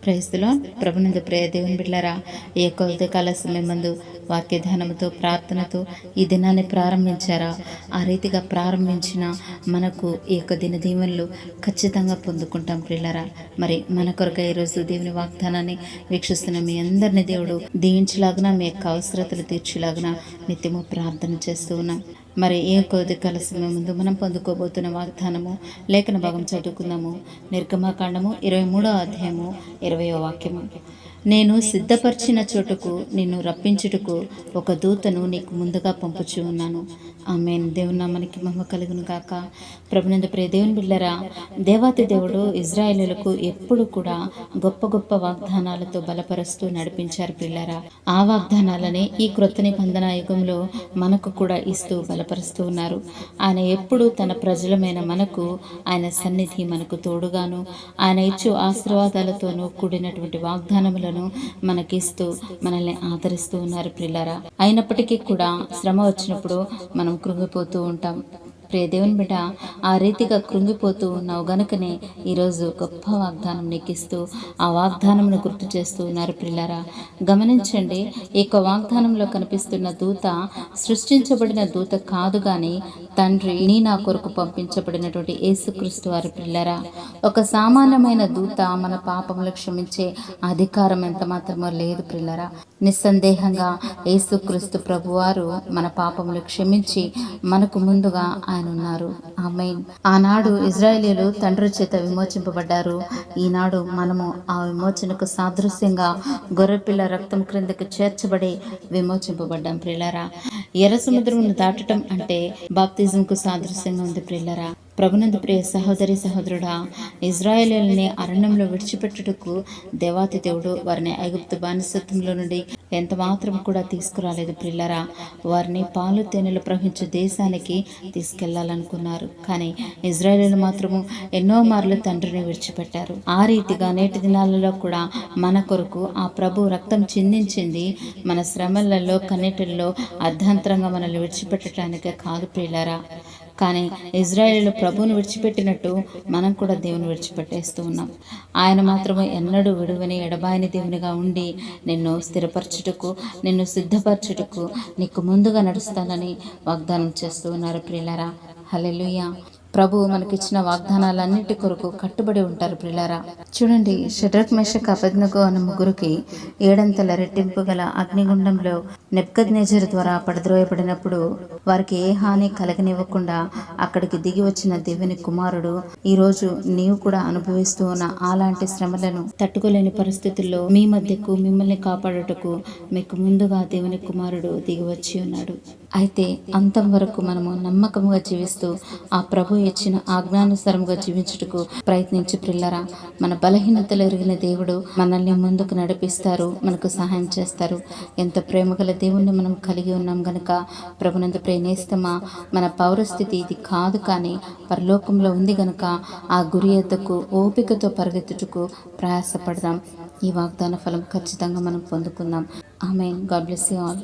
Praise the lord. ప్రభునందు ప్రియ దేవుని బిడ్డలారా, ఈ యొక్క ఉదయకాల సమయమందు వాక్య ధ్యానముతో ప్రార్థనతో ఈ దినాన్ని ప్రారంభించారా? ఆ రీతిగా ప్రారంభించిన మనకు ఈ యొక్క దిన దీవెనలు ఖచ్చితంగా పొందుకుంటాం ప్రియులారా. మరి మన కొరకై ఈరోజు దేవుని వాగ్దానాన్ని వీక్షిస్తున్న మీ అందరినీ దేవుడు దీవించలాగున, మీ యొక్క అవసరతలు తీర్చేలాగున నిత్యము ప్రార్థన చేస్తూ ఉన్నాం. మరి ఏ కొద్ది కాల సమయం ముందు మనం పొందుకోబోతున్న వాగ్దానము లేఖన భాగం చదువుకుందాము. నిర్గమకాండము 23వ అధ్యాయము 20వ వాక్యము. నేను సిద్ధపరిచిన చోటుకు నిన్ను రప్పించుటకు ఒక దూతను నీకు ముందుగా పంపుచూ ఉన్నాను. ఆమేన్. దేవుని నామానికి మహిమ కలుగును గాక. ప్రభునందు ప్రియ దేవుని బిడ్డలారా, దేవాతి దేవుడు ఇజ్రాయేలులకు ఎప్పుడు కూడా గొప్ప గొప్ప వాగ్దానాలతో బలపరుస్తూ నడిపించారు పిల్లరా. ఆ వాగ్దానాలనే ఈ క్రొత్త నిబంధన యుగంలో మనకు కూడా ఇస్తూ బలపరుస్తూ ఉన్నారు. ఆయన ఎప్పుడు తన ప్రజలమైన మనకు ఆయన సన్నిధి మనకు తోడుగాను, ఆయన ఇచ్చు ఆశీర్వాదాలతోనూ కూడినటువంటి వాగ్దానములను మనకిస్తూ మనల్ని ఆదరిస్తూ ఉన్నారు ప్రియులారా. అయినప్పటికీ కూడా శ్రమ వచ్చినప్పుడు మనం కృంగిపోతూ ఉంటాం. ప్రియ దేవుని బిడ్డ, ఆ రీతిగా కృంగిపోతూ ఉన్నావు గనుకనే ఈరోజు గొప్ప వాగ్దానం నీకిస్తూ ఆ వాగ్దానంను గుర్తు చేస్తూ ఉన్నారు ప్రియులారా. గమనించండి, ఈ యొక్క వాగ్దానంలో కనిపిస్తున్న దూత సృష్టించబడిన దూత కాదు గాని తండ్రి నా కొరకు పంపించబడినటువంటి యేసుక్రీస్తు వారి ప్రియులారా. ఒక సామాన్యమైన దూత మన పాపములు క్షమించే అధికారం ఎంత మాత్రమో లేదు ప్రియులారా. నిస్సందేహంగా యేసుక్రీస్తు ప్రభువారు మన పాపములు క్షమించి మనకు ముందుగా ఆయన ఉన్నారు. ఆమేన్. ఆనాడు ఇజ్రాయేలీయులు తండ్రి చేత విమోచింపబడ్డారు. ఈనాడు మనము ఆ విమోచనకు సాదృశ్యంగా గొర్రెపిల్ల రక్తం క్రిందకి చేర్చబడి విమోచింపబడ్డాం ప్రియులారా. ఎర్ర సముద్రమును దాటడం అంటే బాప్తిజంకు సాదృశ్యంగా ఉంది ప్రియులారా. ప్రభునందు ప్రియ సహోదరి సహోదరుడా, ఇజ్రాయేలీయులని అరణ్యంలో విడిచిపెట్టుటకు దేవాతి దేవుడు వారిని ఐగుప్తు బానిసత్వంలో నుండి ఎంత మాత్రం కూడా తీసుకురాలేదు ప్రియులారా. వారిని పాలు తేనెలు ప్రవహించే దేశానికి తీసుకెళ్లాలనుకున్నారు. కానీ ఇజ్రాయేలీయులు మాత్రము ఎన్నో మార్లు తండ్రిని విడిచిపెట్టారు. ఆ రీతిగా నేటి దినాలలో కూడా మన కొరకు ఆ ప్రభు రక్తం చిందించింది మన శ్రమలలో కన్నీటిల్లో అర్ధాంతరంగా మనల్ని విడిచిపెట్టడానికే కాదు ప్రియులారా. కానీ ఇజ్రాయేలు ప్రభువును విడిచిపెట్టినట్టు మనం కూడా దేవుని విడిచిపెట్టేస్తూ ఉన్నాం. ఆయన మాత్రమే ఎన్నడూ విడువని ఎడబాయని దేవునిగా ఉండి నిన్ను స్థిరపరచుటకు, నిన్ను సిద్ధపరచుటకు నీకు ముందుగా నడుస్తానని వాగ్దానం చేస్తూ ఉన్నారు ప్రియులారా. హల్లెలూయా. ప్రభు మనకిచ్చిన వాగ్దానాలన్నిటి కొరకు కట్టుబడి ఉంటారు ప్రియులారా. చూడండి, షడ్రక్ మేషక్ అబేద్నెగో అన్న ముగ్గురికి 7 రెట్టింపు గల అగ్నిగుండంలో నెబుకద్నెజరు ద్వారా పడద్రోయబడినప్పుడు వారికి ఏ హాని కలగనివ్వకుండా అక్కడికి దిగి వచ్చిన దేవుని కుమారుడు ఈరోజు నీవు కూడా అనుభవిస్తూ ఉన్న అలాంటి శ్రమలను తట్టుకోలేని పరిస్థితుల్లో మీ మధ్యకు మిమ్మల్ని కాపాడుటకు మీకు ముందుగా దేవుని కుమారుడు దిగి వచ్చి ఉన్నాడు. అయితే అంతం వరకు మనము నమ్మకంగా జీవిస్తూ ఆ ప్రభు ఇచ్చిన ఆజ్ఞానుసారంగా జీవించుటకు ప్రయత్నించి ప్రిల్లరా. మన బలహీనతలు ఎరిగిన దేవుడు మనల్ని ముందుకు నడిపిస్తారు, మనకు సహాయం చేస్తారు. ఎంత ప్రేమగల దేవుణ్ణి మనం కలిగి ఉన్నాం గనుక ప్రభునందు ప్రేనేస్తమా, మన పౌరస్థితి ఇది కాదు కానీ పరలోకంలో ఉంది గనుక ఆ గురి ఎద్దకు ఓపికతో పరిగెత్తుటకు ప్రయాసపడదాం. ఈ వాగ్దాన ఫలం ఖచ్చితంగా మనం పొందుకుందాం. Amen. God bless you all.